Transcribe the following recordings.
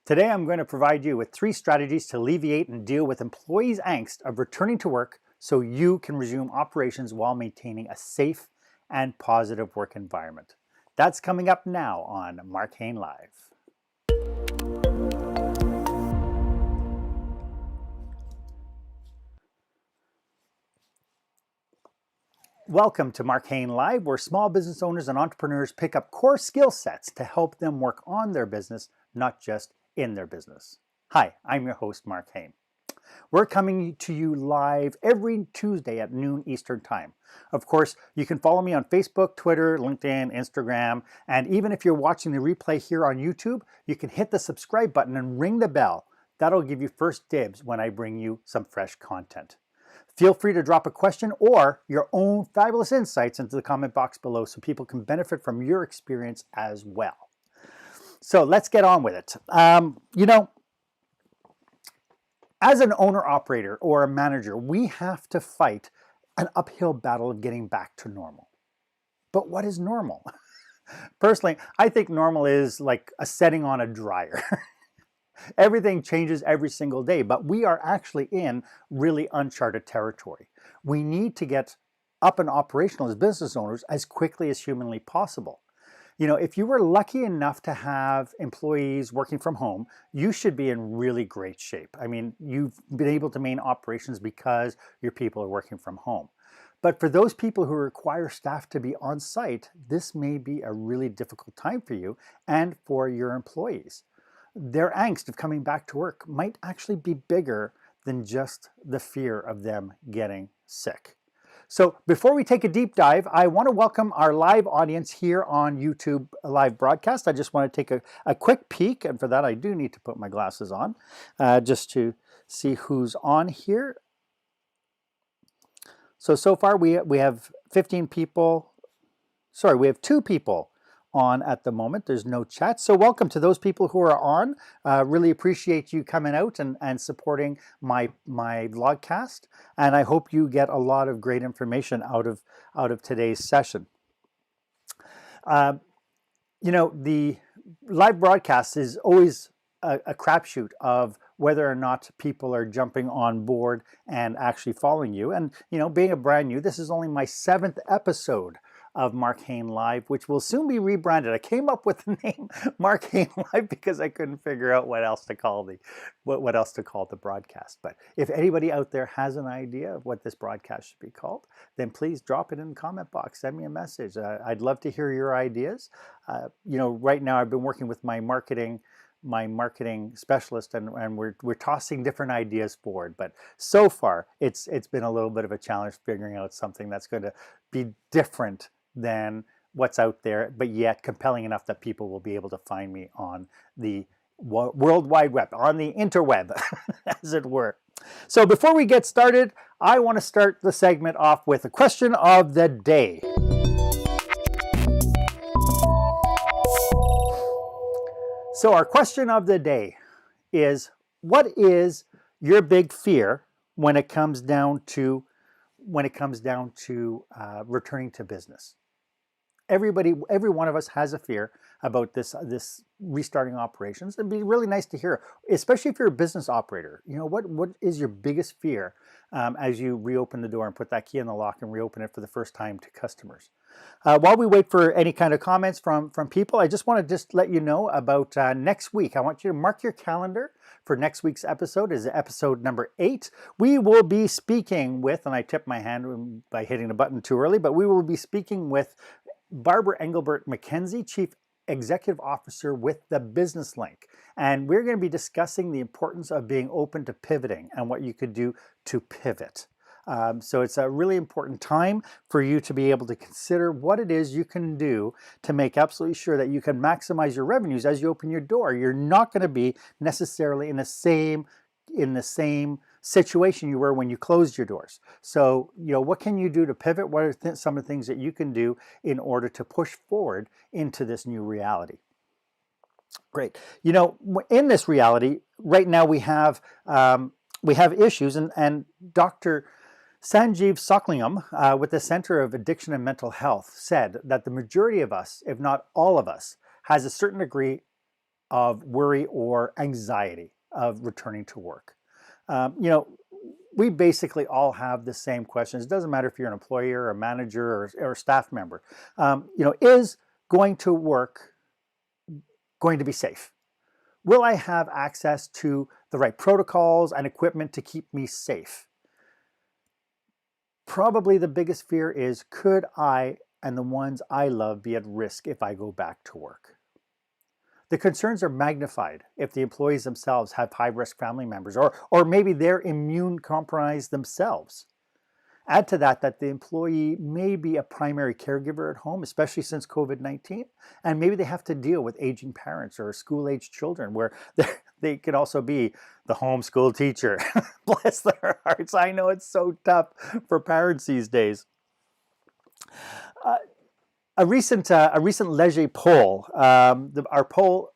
Today I'm going to provide you with 3 strategies to alleviate and deal with employees' angst of returning to work so you can resume operations while maintaining a safe and positive work environment. That's coming up now on Marc Haine Live. Welcome to Marc Haine Live, where small business owners and entrepreneurs pick up core skill sets to help them work on their business, not just in their business. Hi, I'm your host, Marc Haine. We're coming to you live every Tuesday at noon Eastern Time. Of course, you can follow me on Facebook, Twitter, LinkedIn, Instagram, and even if you're watching the replay here on YouTube, you can hit the subscribe button and ring the bell. That'll give you first dibs when I bring you some fresh content. Feel free to drop a question or your own fabulous insights into the comment box below so people can benefit from your experience as well. So let's get on with it. As an owner-operator or a manager, we have to fight an uphill battle of getting back to normal. But what is normal? Personally, I think normal is like a setting on a dryer. Everything changes every single day, but we are actually in really uncharted territory. We need to get up and operational as business owners as quickly as humanly possible. You know, if you were lucky enough to have employees working from home, you should be in really great shape. I mean, you've been able to maintain operations because your people are working from home. But for those people who require staff to be on site, this may be a really difficult time for you and for your employees. Their angst of coming back to work might actually be bigger than just the fear of them getting sick. So before we take a deep dive, I want to welcome our live audience here on YouTube live broadcast. I just want to take a quick peek, and for that I do need to put my glasses on just to see who's on here. So far we have 15 people, sorry, we have 2 people on at the moment. There's no chat. So welcome to those people who are on. Really appreciate you coming out and supporting my vlogcast. And I hope you get a lot of great information out of today's session. You know, the live broadcast is always a crapshoot of whether or not people are jumping on board and actually following you. And, you know, being a brand new, this is only my 7th episode of Marc Haine Live, which will soon be rebranded. I came up with the name Marc Haine Live because I couldn't figure out what else to call the broadcast. But if anybody out there has an idea of what this broadcast should be called, then please drop it in the comment box. Send me a message. I'd love to hear your ideas. You know, right now I've been working with my marketing specialist, and we're tossing different ideas forward. But so far, it's been a little bit of a challenge figuring out something that's going to be different than what's out there, but yet compelling enough that people will be able to find me on the World Wide Web, on the interweb, as it were. So before we get started, I want to start the segment off with a question of the day. So our question of the day is, what is your big fear when it comes down to returning to business? Every one of us has a fear about this restarting operations. It'd be really nice to hear, especially if you're a business operator. You know, what is your biggest fear as you reopen the door and put that key in the lock and reopen it for the first time to customers? While we wait for any kind of comments from people, I just want to let you know about next week. I want you to mark your calendar for next week's episode. Is episode number 8. We will be speaking with, and I tipped my hand by hitting the button too early, but we will be speaking with Barbara Engelbert McKenzie, Chief Executive Officer with the Business Link. And we're going to be discussing the importance of being open to pivoting and what you could do to pivot. So it's a really important time for you to be able to consider what it is you can do to make absolutely sure that you can maximize your revenues as you open your door. You're not going to be necessarily in the same situation you were when you closed your doors. So, you know, what can you do to pivot? What are some of the things that you can do in order to push forward into this new reality? Great. You know, in this reality, right now we have issues, and Dr. Sanjeev Soklingam with the Center of Addiction and Mental Health said that the majority of us, if not all of us, has a certain degree of worry or anxiety of returning to work. You know, we basically all have the same questions. It doesn't matter if you're an employer or a manager or a staff member. You know, is going to work going to be safe? Will I have access to the right protocols and equipment to keep me safe? Probably the biggest fear is, could I and the ones I love be at risk if I go back to work? The concerns are magnified if the employees themselves have high-risk family members, or maybe they're immune compromised themselves. Add to that the employee may be a primary caregiver at home, especially since COVID-19, and maybe they have to deal with aging parents or school-aged children where they could also be the homeschool teacher. Bless their hearts. I know it's so tough for parents these days. A recent Leger poll, our poll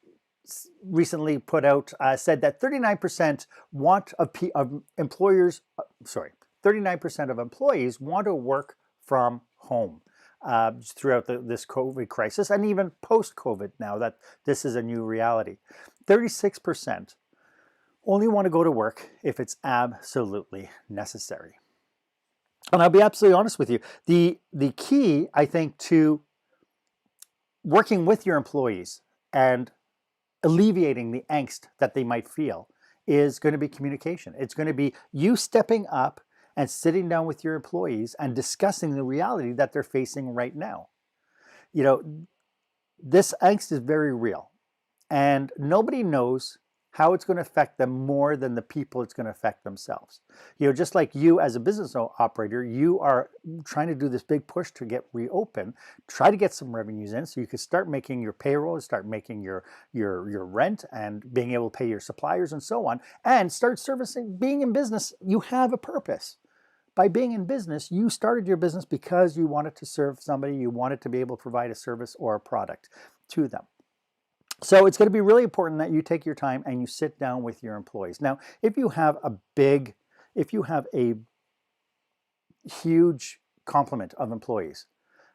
recently put out, said that 39% of employers, 39% of employees want to work from home throughout this COVID crisis, and even post-COVID now that this is a new reality. 36% only want to go to work if it's absolutely necessary. And I'll be absolutely honest with you, the key, I think, to working with your employees and alleviating the angst that they might feel is going to be communication. It's going to be you stepping up and sitting down with your employees and discussing the reality that they're facing right now. You know, this angst is very real, and nobody knows how it's going to affect them more than the people it's going to affect themselves. You know, just like you as a business operator, you are trying to do this big push to get reopened, try to get some revenues in so you can start making your payroll, start making your rent and being able to pay your suppliers and so on, and start servicing. Being in business, you have a purpose. By being in business, you started your business because you wanted to serve somebody, you wanted to be able to provide a service or a product to them. So it's going to be really important that you take your time and you sit down with your employees. Now, if you have a huge complement of employees,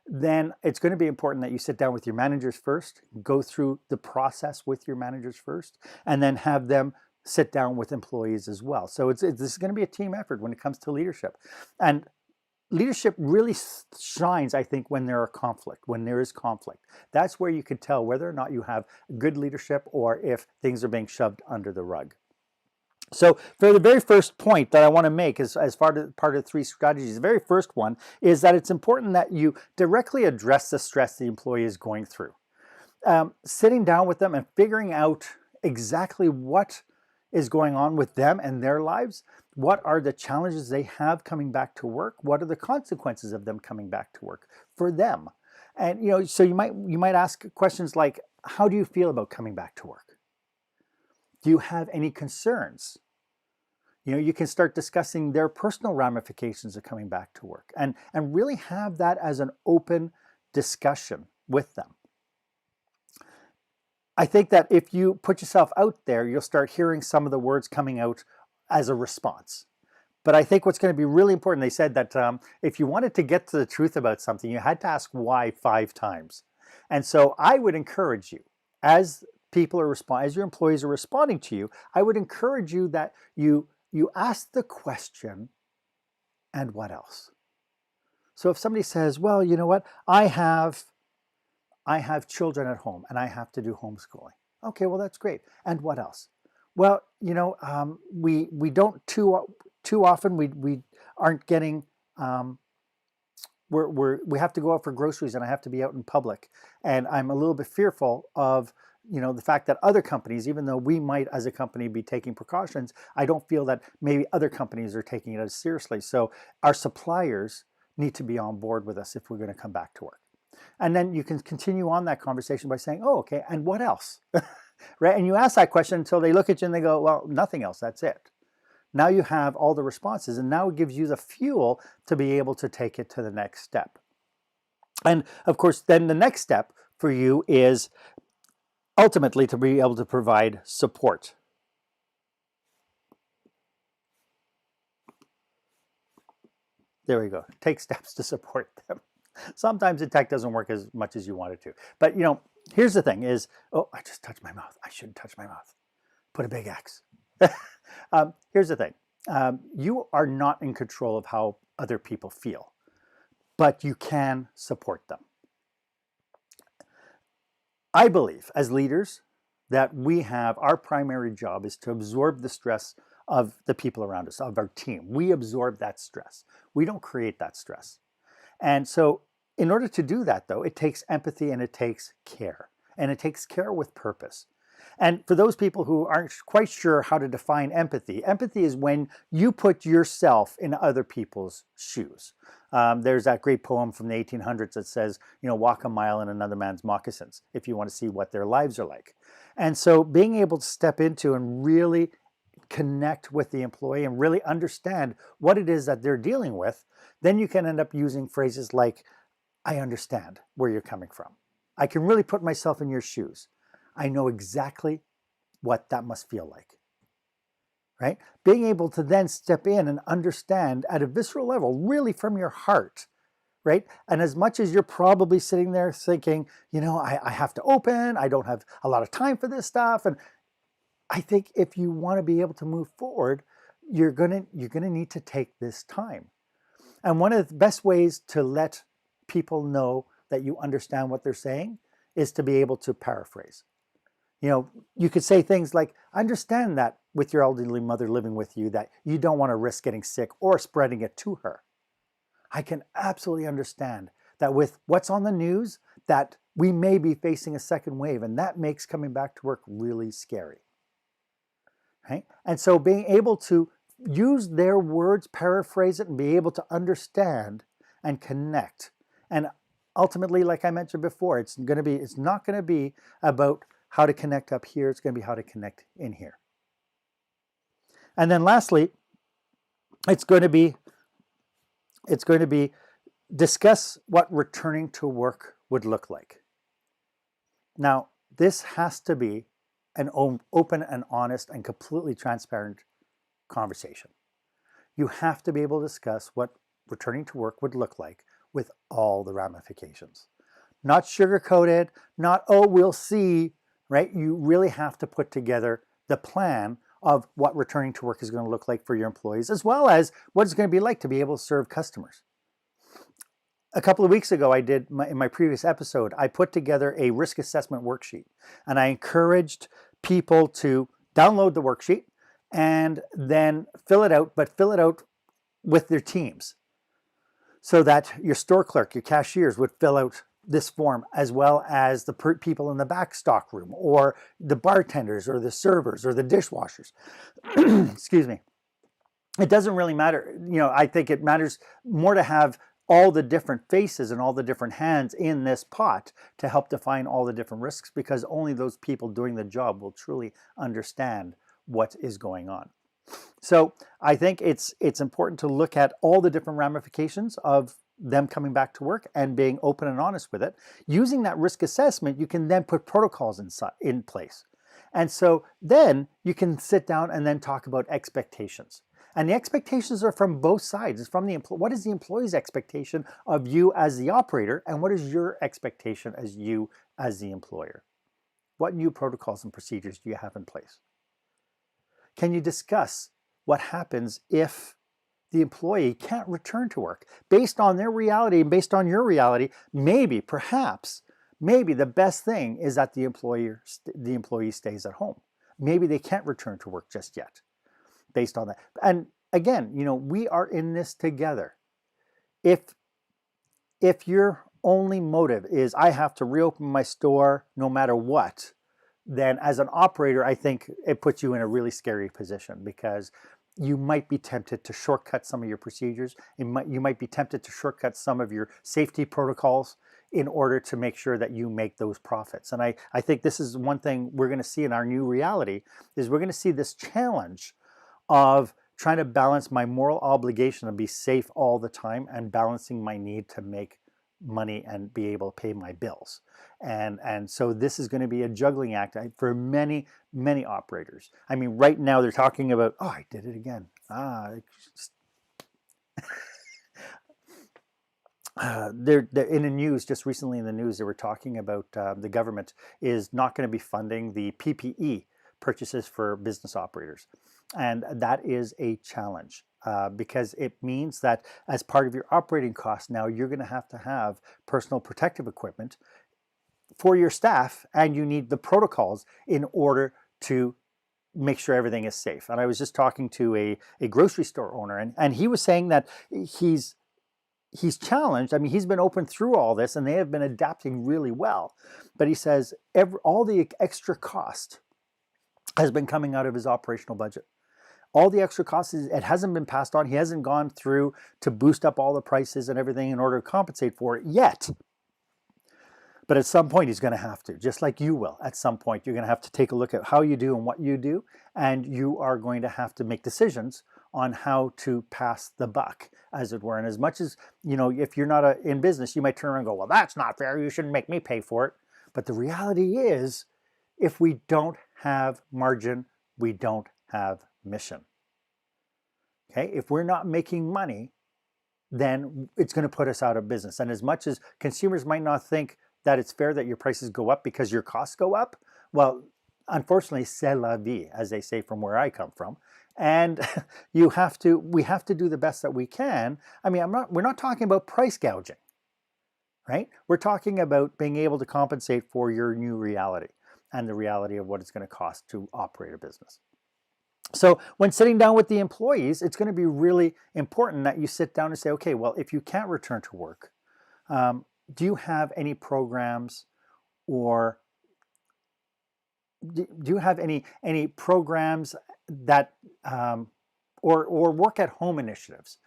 then it's going to be important that you sit down with your managers first, go through the process with your managers first, and then have them sit down with employees as well. So this is going to be a team effort when it comes to leadership. And leadership really shines, I think, when there is conflict. That's where you can tell whether or not you have good leadership or if things are being shoved under the rug. So for the very first point that I want to make as part of the 3 strategies, the very first one is that it's important that you directly address the stress the employee is going through. Sitting down with them and figuring out exactly what is going on with them and their lives. What are the challenges they have coming back to work? What are the consequences of them coming back to work for them? And you know, so you might ask questions like, how do you feel about coming back to work? Do you have any concerns? You know, you can start discussing their personal ramifications of coming back to work and really have that as an open discussion with them. I think that if you put yourself out there, you'll start hearing some of the words coming out as a response. But I think what's going to be really important, they said that if you wanted to get to the truth about something, you had to ask why 5 times. And so I would encourage you, as your employees are responding to you, I would encourage you that you ask the question, and what else? So if somebody says, well, you know what, I have children at home and I have to do homeschooling. Okay, well, that's great. And what else? Well, you know, we don't too often, we aren't getting, we have to go out for groceries and I have to be out in public. And I'm a little bit fearful of, you know, the fact that other companies, even though we might as a company be taking precautions, I don't feel that maybe other companies are taking it as seriously. So our suppliers need to be on board with us if we're going to come back to work. And then you can continue on that conversation by saying, oh, okay, and what else? Right? And you ask that question until they look at you and they go, well, nothing else, that's it. Now you have all the responses, and now it gives you the fuel to be able to take it to the next step. And of course, then the next step for you is ultimately to be able to provide support. There we go. Take steps to support them. Sometimes the tech doesn't work as much as you want it to. But here's the thing is, oh, I just touched my mouth. I shouldn't touch my mouth. Put a big X. Here's the thing. You are not in control of how other people feel, but you can support them. I believe as leaders that our primary job is to absorb the stress of the people around us, of our team. We absorb that stress. We don't create that stress. And so in order to do that, though, it takes empathy and it takes care. And it takes care with purpose. And for those people who aren't quite sure how to define empathy, empathy is when you put yourself in other people's shoes. There's that great poem from the 1800s that says, walk a mile in another man's moccasins if you want to see what their lives are like. And so being able to step into and really connect with the employee and really understand what it is that they're dealing with, then you can end up using phrases like, I understand where you're coming from. I can really put myself in your shoes. I know exactly what that must feel like, right? Being able to then step in and understand at a visceral level, really from your heart, right? And as much as you're probably sitting there thinking, I have to open, I don't have a lot of time for this stuff. And I think if you want to be able to move forward, you're gonna need to take this time. And one of the best ways to let people know that you understand what they're saying is to be able to paraphrase. You could say things like, I understand that with your elderly mother living with you, that you don't want to risk getting sick or spreading it to her. I can absolutely understand that with what's on the news, that we may be facing a second wave, and that makes coming back to work really scary. Right? And so being able to use their words, paraphrase it, and be able to understand and connect. And ultimately, like I mentioned before, it's not going to be about how to connect up here. It's going to be how to connect in here. And then lastly, it's going to be discuss what returning to work would look like. Now, this has to be an open and honest and completely transparent conversation. You have to be able to discuss what returning to work would look like with all the ramifications. Not sugar-coated, not, oh, we'll see, right? You really have to put together the plan of what returning to work is going to look like for your employees, as well as what it's going to be like to be able to serve customers. A couple of weeks ago, in my previous episode, I put together a risk assessment worksheet, and I encouraged people to download the worksheet and then fill it out with their teams, so that your store clerk, your cashiers would fill out this form, as well as the people in the back stock room, or the bartenders, or the servers, or the dishwashers. Excuse me. It doesn't really matter. I think it matters more to have all the different faces and all the different hands in this pot to help define all the different risks, because only those people doing the job will truly understand what is going on. So I think it's important to look at all the different ramifications of them coming back to work and being open and honest with it. Using that risk assessment, you can then put protocols in place. And so then you can sit down and then talk about expectations. And the expectations are from both sides. It's from what is the employee's expectation of you as the operator, and what is your expectation as you as the employer? What new protocols and procedures do you have in place? Can you discuss what happens if the employee can't return to work based on their reality and based on your reality? Maybe the best thing is that the employee stays at home. Maybe they can't return to work just yet based on that. And again, we are in this together. If your only motive is I have to reopen my store no matter what, then as an operator, I think it puts you in a really scary position, because you might be tempted to shortcut some of your procedures. You might be tempted to shortcut some of your safety protocols in order to make sure that you make those profits. And I think this is one thing we're going to see in our new reality, is we're going to see this challenge of trying to balance my moral obligation to be safe all the time and balancing my need to make money and be able to pay my bills. And so this is going to be a juggling act for many, many operators. I mean, right now they're talking about, oh, I did it again. they're in the news, just recently in the news, they were talking about the government is not going to be funding the PPE purchases for business operators. And that is a challenge because it means that as part of your operating costs, now you're going to have personal protective equipment for your staff, and you need the protocols in order to make sure everything is safe. And I was just talking to a grocery store owner, and he was saying that he's challenged. I mean, he's been open through all this and they have been adapting really well. But he says all the extra cost has been coming out of his operational budget. All the extra costs, it hasn't been passed on. He hasn't gone through to boost up all the prices and everything in order to compensate for it yet. But at some point, he's going to have to, just like you will. At some point, you're going to have to take a look at how you do and what you do, and you are going to have to make decisions on how to pass the buck, as it were. And as much as, you know, if you're not in business, you might turn around and go, well, that's not fair. You shouldn't make me pay for it. But the reality is, if we don't have margin, we don't have mission. Okay? If we're not making money, then it's going to put us out of business. And as much as consumers might not think that it's fair that your prices go up because your costs go up, well, unfortunately, c'est la vie, as they say from where I come from. And we have to do the best that we can. I mean, we're not talking about price gouging, right? We're talking about being able to compensate for your new reality and the reality of what it's going to cost to operate a business. So when sitting down with the employees, it's going to be really important that you sit down and say, okay, well, if you can't return to work, do you have any programs, or do you have any programs that or work at home initiatives?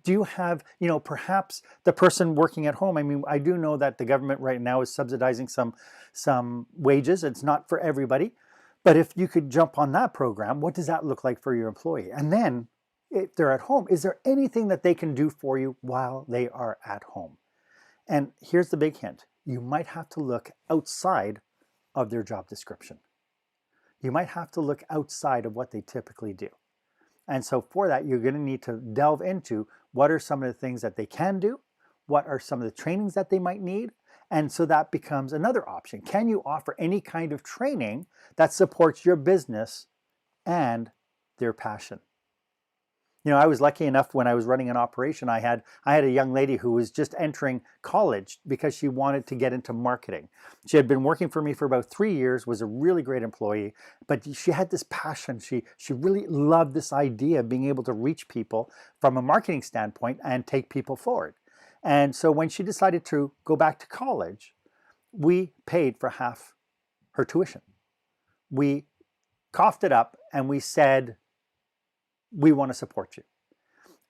Do you have, you know, perhaps the person working at home? I mean, I do know that the government right now is subsidizing some wages. It's not for everybody, but if you could jump on that program, what does that look like for your employee? And then if they're at home, is there anything that they can do for you while they are at home? And here's the big hint. You might have to look outside of their job description. You might have to look outside of what they typically do. And so for that, you're going to need to delve into what are some of the things that they can do, what are some of the trainings that they might need, and so that becomes another option. Can you offer any kind of training that supports your business and their passion? You know, I was lucky enough when I was running an operation, I had a young lady who was just entering college because she wanted to get into marketing. She had been working for me for about 3 years, was a really great employee, but she had this passion. She really loved this idea of being able to reach people from a marketing standpoint and take people forward. And so when she decided to go back to college, we paid for half her tuition. We coughed it up and we said, we want to support you.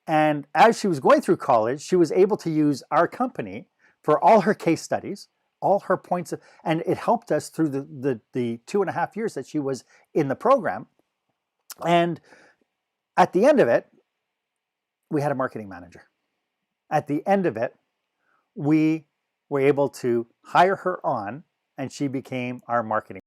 And as she was going through college, she was able to use our company for all her case studies, all her points of, and it helped us through the 2.5 years that she was in the program. And at the end of it, we had a marketing manager. At the end of it, we were able to hire her on, and she became our marketing